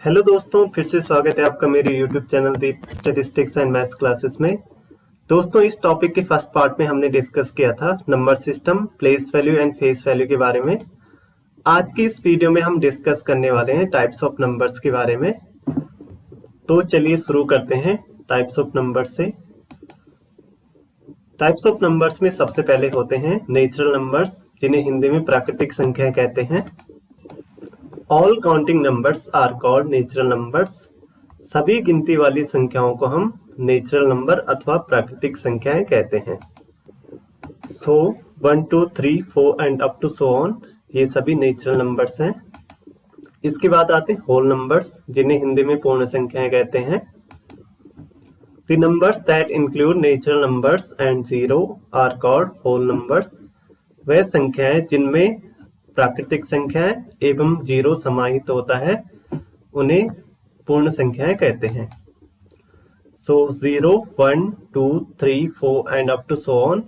Hello दोस्तों, फिर से स्वागत है आपका मेरे YouTube channel Deep statistics and maths classes में। दोस्तों, इस टॉपिक के फर्स्ट पार्ट में हमने डिस्कस किया था number system, place value and face value के बारे में। आज की इस वीडियो में हम डिस्कस करने वाले हैं टाइप्स ऑफ नंबर्स के बारे में। तो चलिए शुरू करते हैं टाइप्स ऑफ नंबर्स से। टाइप्स ऑफ नंबर्स में सबसे पहले होते हैं नेचुरल नंबर्स, जिन्हें हिंदी में प्राकृतिक संख्याएं कहते हैं। All counting numbers are called natural numbers. सभी गिनती वाली संख्याओं को हम नेचुरल नंबर अथवा प्राकृतिक संख्याएं कहते हैं। So 1 2 3 4 and up to so on, ये सभी नेचुरल नंबर्स हैं। इसके बाद आते हैं होल नंबर्स, जिन्हें हिंदी में पूर्ण संख्याएं कहते हैं। The numbers that include natural numbers and zero are called whole numbers. वह संख्याएं जिनमें प्राकृतिक संख्याएं एवं जीरो समाहित होता है, उन्हें पूर्ण संख्याएं कहते हैं। So 0, 1, 2, 3, 4 and up to so on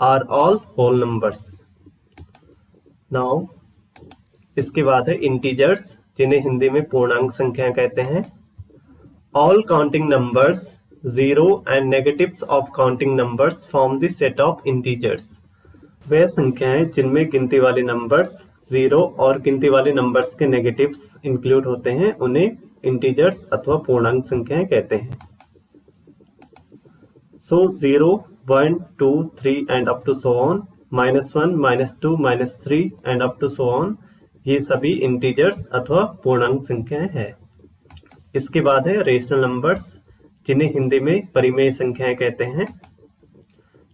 are all whole numbers. Now इसके बाद है इंटीजर्स, जिन्हें हिंदी में पूर्णांक संख्याएं कहते हैं। All counting numbers, zero and negatives of counting numbers form the set of integers. वह संख्याएं जिनमें गिनती वाले नंबर्स जीरो और गिनती वाले नंबर्स के नेगेटिव्स इंक्लूड होते हैं, उन्हें इंटीजर्स अथवा पूर्णांक संख्याएं कहते हैं। So 0, 1, 2, 3 and up to so on, -1, -2, -3 and up to so on, ये सभी इंटीजर्स अथवा पूर्णांक संख्याएं हैं। इसके बाद है रेशनल नंबर्स, जिन्हें हिंदी में परिमेय संख्याएं कहते हैं।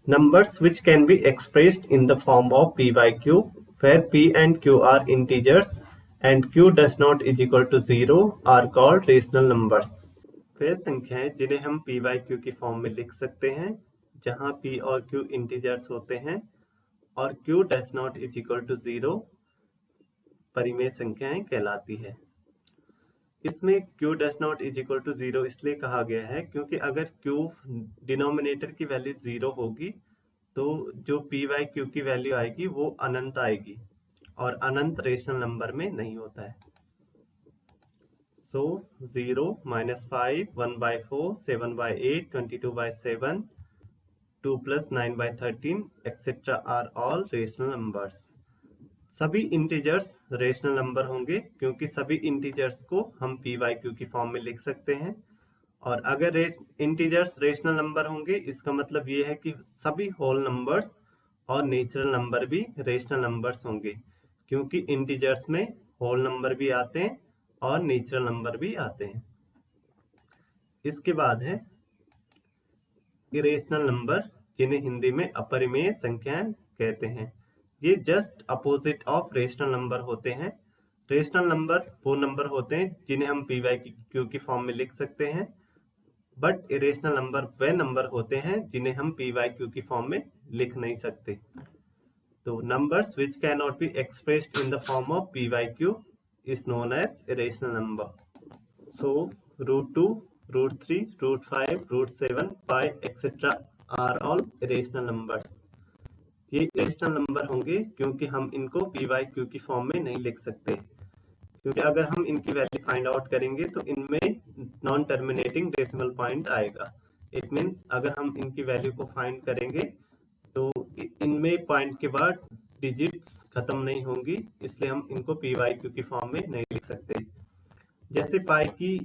Numbers which can be expressed in the form of p by q, where p and q are integers and q does not is equal to 0 are called rational numbers. वे संख्याएं जिन्हें हम p by q की form में लिख सकते हैं, जहां p और q इंटीजर्स होते हैं और q does not is equal to 0 परिमेय संख्याएं कहलाती है। इसमें q does not is equal to 0 इसलिए कहा गया है क्योंकि अगर q डिनोमिनेटर की वैल्यू 0 होगी तो जो p बाई q की वैल्यू आएगी वो अनंत आएगी, और अनंत रेशनल नंबर में नहीं होता है। So 0, -5, 1/4, 7/8, 22/7, 2 + 9/13 etcetera are all rational numbers. सभी इंटीजर्स रेशनल नंबर होंगे क्योंकि सभी इंटीजर्स को हम p by q की फॉर्म में लिख सकते हैं। और अगर इंटीजर्स रेशनल नंबर होंगे, इसका मतलब ये है कि सभी होल नंबर्स और नेचुरल नंबर भी रेशनल नंबर्स होंगे, क्योंकि इंटीजर्स में होल नंबर भी आते हैं और नेचुरल नंबर भी आते हैं। इसके बाद है इरेशनल नंबर, जिन्हें हिंदी में अपरिमेय संख्याएं कहते हैं। ये just opposite of rational number होते हैं। रेशनल नंबर वो नंबर होते हैं जिन्हें हम p by q की फॉर्म में लिख सकते हैं, बट इरेशनल नंबर वे नंबर होते हैं जिन्हें हम p by q की फॉर्म में लिख नहीं सकते। तो numbers which can not be expressed in the form of p by q is known as irrational number. So √2, √3, √5, √7, pi etcetera are all irrational numbers. ये इरेशनल नंबर होंगे क्योंकि हम इनको p by q की फॉर्म में नहीं लिख सकते, क्योंकि अगर हम इनकी वैल्यू फाइंड आउट करेंगे तो इनमें नॉन टर्मिनेटिंग डेसिमल पॉइंट आएगा। इट मींस अगर हम इनकी वैल्यू को फाइंड करेंगे तो इनमें पॉइंट के बाद डिजिट्स खत्म नहीं होंगी, इसलिए हम इनको p by q की फॉर्म में नहीं लिख सकते। जैसे पाई की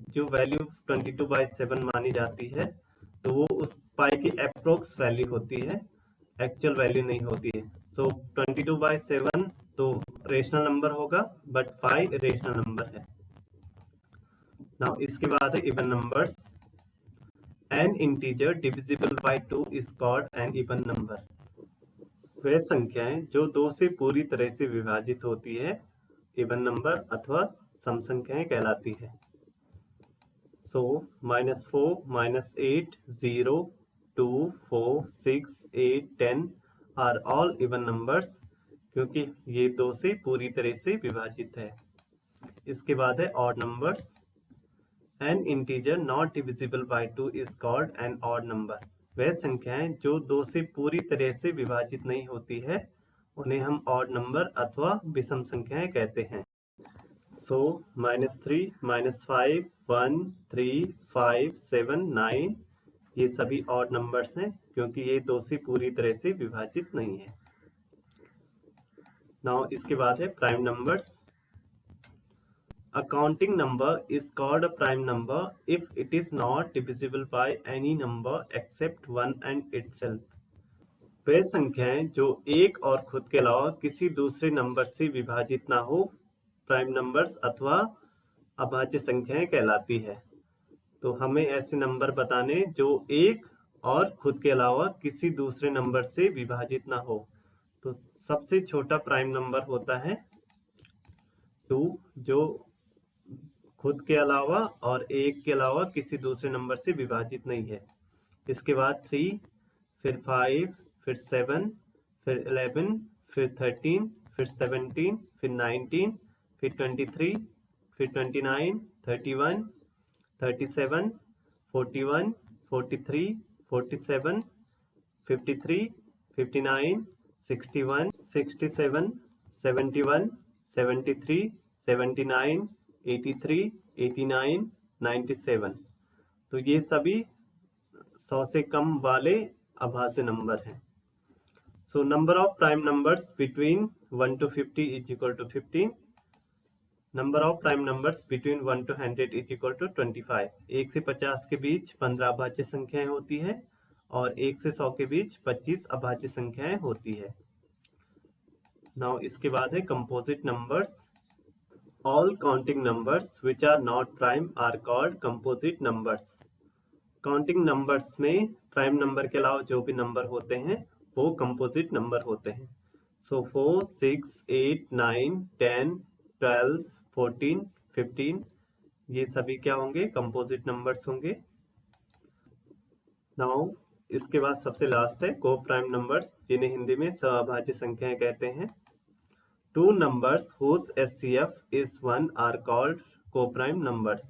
जो वैल्यू 22/7 मानी जाती है, तो वो उस पाई की अप्रोक्स वैल्यू होती है, एक्चुअल वैल्यू नहीं होती है। सो 22/7 तो रेशनल नंबर होगा, बट 5 इरेशनल नंबर है। नाउ इसके बाद है even numbers. N integer divisible by 2 is called an even number. वह संख्याएं जो 2 से पूरी तरह से विभाजित होती है, इवन नंबर अथवा सम संख्याएं कहलाती है। सो -4, -8, 0, 2, 4, 6, 8, 10 आर ऑल इवन नंबर्स, क्योंकि ये 2 से पूरी तरह से विभाजित है। इसके बाद है odd numbers. N integer not divisible by 2 is called an odd number. वह संख्याएं जो 2 से पूरी तरह से विभाजित नहीं होती है, उन्हें हम ऑड नंबर अथवा विषम संख्याएं कहते हैं। So -3, -5, 1, 3, 5, 7, 9 ये सभी ऑड नंबर्स हैं क्योंकि ये 2 से पूरी तरह से विभाजित नहीं है। नाउ इसके बाद है prime numbers. A counting number is called a prime number if it is not divisible by any number except 1 and itself. वे संख्याएं जो एक और खुद के अलावा किसी दूसरे नंबर से विभाजित ना हो प्राइम नंबर्स अथवा अभाज्य संख्याएं कहलाती है। तो हमें ऐसे नंबर बताने जो एक और खुद के अलावा किसी दूसरे नंबर से विभाजित ना हो। तो सबसे छोटा प्राइम नंबर होता है 2, जो खुद के अलावा और एक के अलावा किसी दूसरे नंबर से विभाजित नहीं है। इसके बाद 3, फिर 5, फिर 7, फिर 11, फिर 13, फिर 17, फिर 19, फिर 23, फिर 29, 31, 37, 41, 43, 47, 53, 59, 61, 67, 71, 73, 79, 83, 89, 97। तो ये सभी 100 से कम वाले अभाज्य नंबर हैं। So number of prime numbers between 1 to 50 is equal to 15. Number of prime numbers between 1 to 100 is equal to 25. 1 से 50 के बीच 15 अभाज्य संख्याएं होती है और 1 से 100 के बीच 25 अभाज्य संख्याएं होती है। Now इसके बाद है composite numbers. All counting numbers which are not prime are called composite numbers. Counting numbers में प्राइम नंबर के अलावा जो भी नंबर होते हैं वो कंपोजिट नंबर होते हैं। सो 4, 6, 8, 9, 10, 12, 14, 15 ये सभी क्या होंगे? कंपोजिट नंबर्स होंगे। नाउ इसके बाद सबसे लास्ट है को प्राइम नंबर्स, जिन्हें हिंदी में सभाज्य संख्याएं कहते हैं। Two numbers whose HCF is 1 are called co-prime numbers.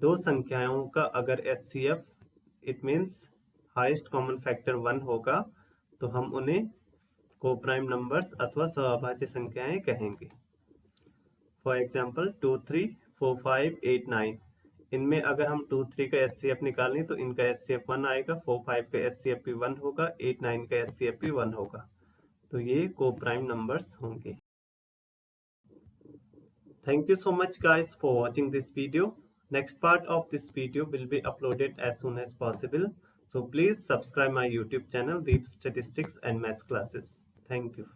दो संख्याओं का अगर HCF it means highest common factor 1 होगा तो हम उन्हें को-प्राइम नंबर्स अथवा सभाज्य संख्याएं कहेंगे। फॉर एग्जाम्पल 2, 3, 4, 5, 8, 9 इनमें अगर हम 2, 3 का HCF निकालें तो इनका HCF 1 आएगा, 4, 5 का HCF भी 1 होगा, 8, 9 का HCF भी 1 होगा। तो ये को-प्राइम नंबर्स होंगे। Thank you so much guys for watching this video. Next part of this video will be uploaded as soon as possible. So please subscribe my YouTube channel Deep Statistics and Maths Classes. Thank you.